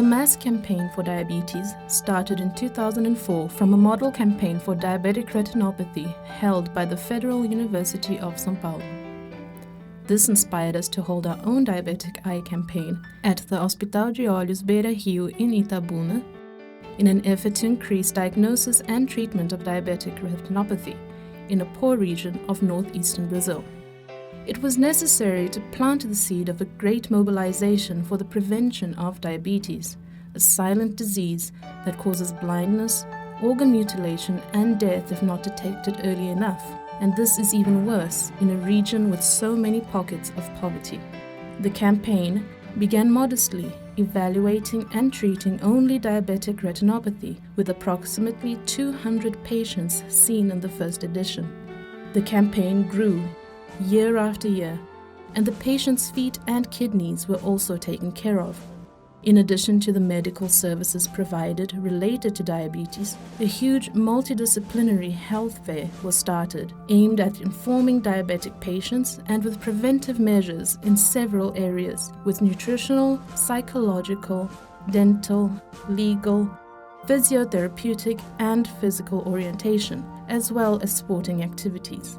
The mass campaign for diabetes started in 2004 from a model campaign for diabetic retinopathy held by the Federal University of São Paulo. This inspired us to hold our own diabetic eye campaign at the Hospital de Olhos Beira-Rio in Itabuna in an effort to increase diagnosis and treatment of diabetic retinopathy in a poor region of northeastern Brazil. It was necessary to plant the seed of a great mobilization for the prevention of diabetes, a silent disease that causes blindness, organ mutilation, and death if not detected early enough. And this is even worse in a region with so many pockets of poverty. The campaign began modestly, evaluating and treating only diabetic retinopathy, with approximately 200 patients seen in the first edition. The campaign grew year after year, and the patients' feet and kidneys were also taken care of. In addition to the medical services provided related to diabetes, a huge multidisciplinary health fair was started, aimed at informing diabetic patients and with preventive measures in several areas, with nutritional, psychological, dental, legal, physiotherapeutic, and physical orientation, as well as sporting activities.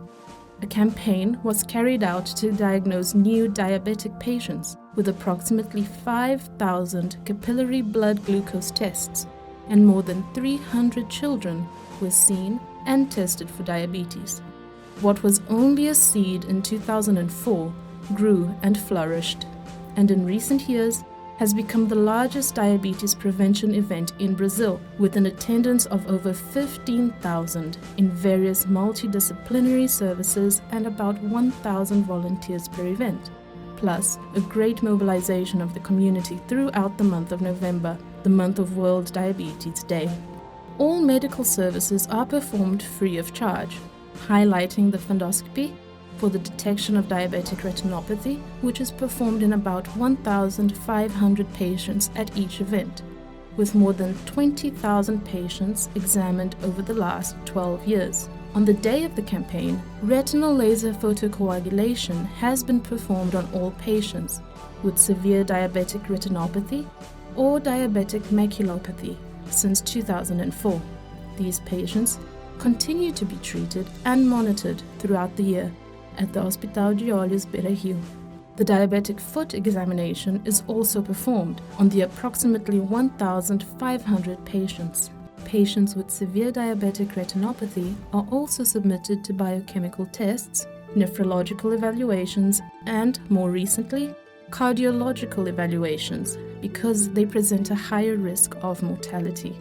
A campaign was carried out to diagnose new diabetic patients with approximately 5,000 capillary blood glucose tests, and more than 300 children were seen and tested for diabetes. What was only a seed in 2004 grew and flourished, and in recent years has become the largest diabetes prevention event in Brazil, with an attendance of over 15,000 in various multidisciplinary services and about 1,000 volunteers per event, plus a great mobilization of the community throughout the month of November, the month of World Diabetes Day. All medical services are performed free of charge, highlighting the fundoscopy for the detection of diabetic retinopathy, which is performed in about 1,500 patients at each event, with more than 20,000 patients examined over the last 12 years. On the day of the campaign, retinal laser photocoagulation has been performed on all patients with severe diabetic retinopathy or diabetic maculopathy since 2004. These patients continue to be treated and monitored throughout the year at the Hospital de Olhos Beira-Rio. The diabetic foot examination is also performed on the approximately 1,500 patients. Patients with severe diabetic retinopathy are also submitted to biochemical tests, nephrological evaluations, and, more recently, cardiological evaluations because they present a higher risk of mortality.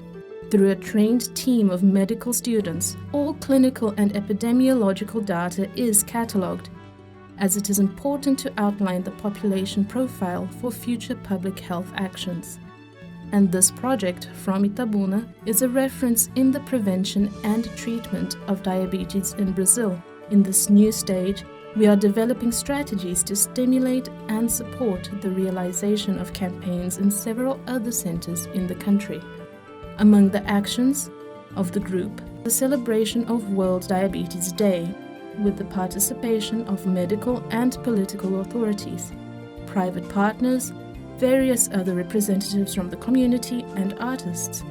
Through a trained team of medical students, all clinical and epidemiological data is catalogued, as it is important to outline the population profile for future public health actions. And this project from Itabuna is a reference in the prevention and treatment of diabetes in Brazil. In this new stage, we are developing strategies to stimulate and support the realization of campaigns in several other centers in the country. Among the actions of the group, the celebration of World Diabetes Day, with the participation of medical and political authorities, private partners, various other representatives from the community, and artists,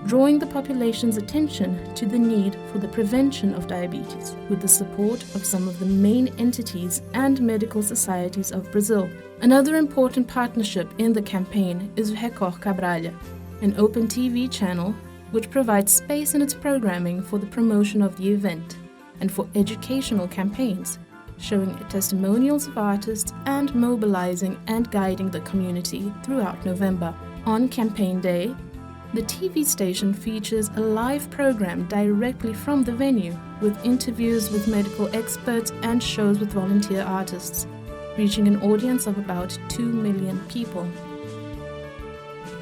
drawing the population's attention to the need for the prevention of diabetes, with the support of some of the main entities and medical societies of Brazil. Another important partnership in the campaign is Record Cabralha, an open TV channel which provides space in its programming for the promotion of the event and for educational campaigns, showing testimonials of artists and mobilizing and guiding the community throughout November. On campaign day, the TV station features a live program directly from the venue, with interviews with medical experts and shows with volunteer artists, reaching an audience of about 2 million people.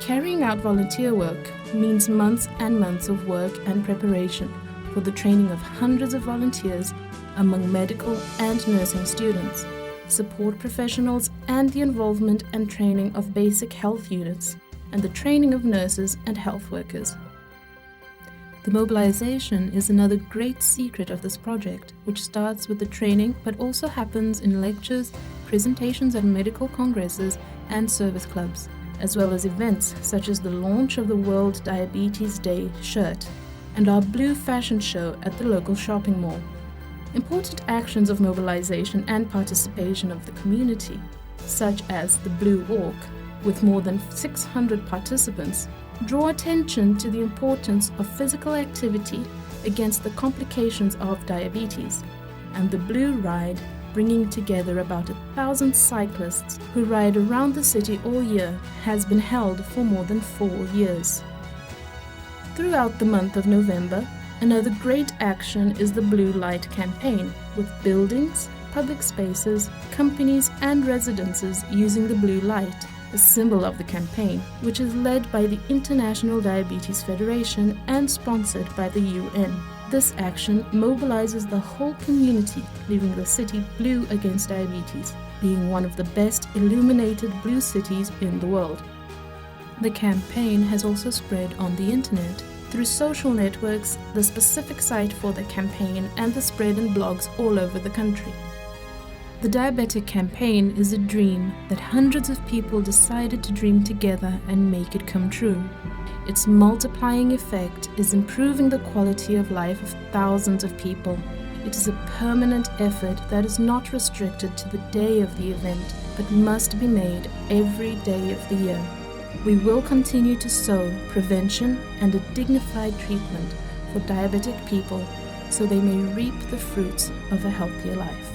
Carrying out volunteer work means months and months of work and preparation for the training of hundreds of volunteers among medical and nursing students, support professionals, and the involvement and training of basic health units, and the training of nurses and health workers. The mobilization is another great secret of this project, which starts with the training but also happens in lectures, presentations at medical congresses, and service clubs, as well as events such as the launch of the World Diabetes Day shirt and our blue fashion show at the local shopping mall. Important actions of mobilization and participation of the community, such as the Blue Walk, with more than 600 participants, draw attention to the importance of physical activity against the complications of diabetes, and the Blue Ride, bringing together about 1,000 cyclists who ride around the city all year, has been held for more than 4 years. Throughout the month of November, another great action is the Blue Light campaign, with buildings, public spaces, companies and residences using the blue light, a symbol of the campaign, which is led by the International Diabetes Federation and sponsored by the UN. This action mobilizes the whole community, leaving the city blue against diabetes, being one of the best illuminated blue cities in the world. The campaign has also spread on the internet, through social networks, the specific site for the campaign, and the spread in blogs all over the country. The Diabetic Campaign is a dream that hundreds of people decided to dream together and make it come true. Its multiplying effect is improving the quality of life of thousands of people. It is a permanent effort that is not restricted to the day of the event, but must be made every day of the year. We will continue to sow prevention and a dignified treatment for diabetic people so they may reap the fruits of a healthier life.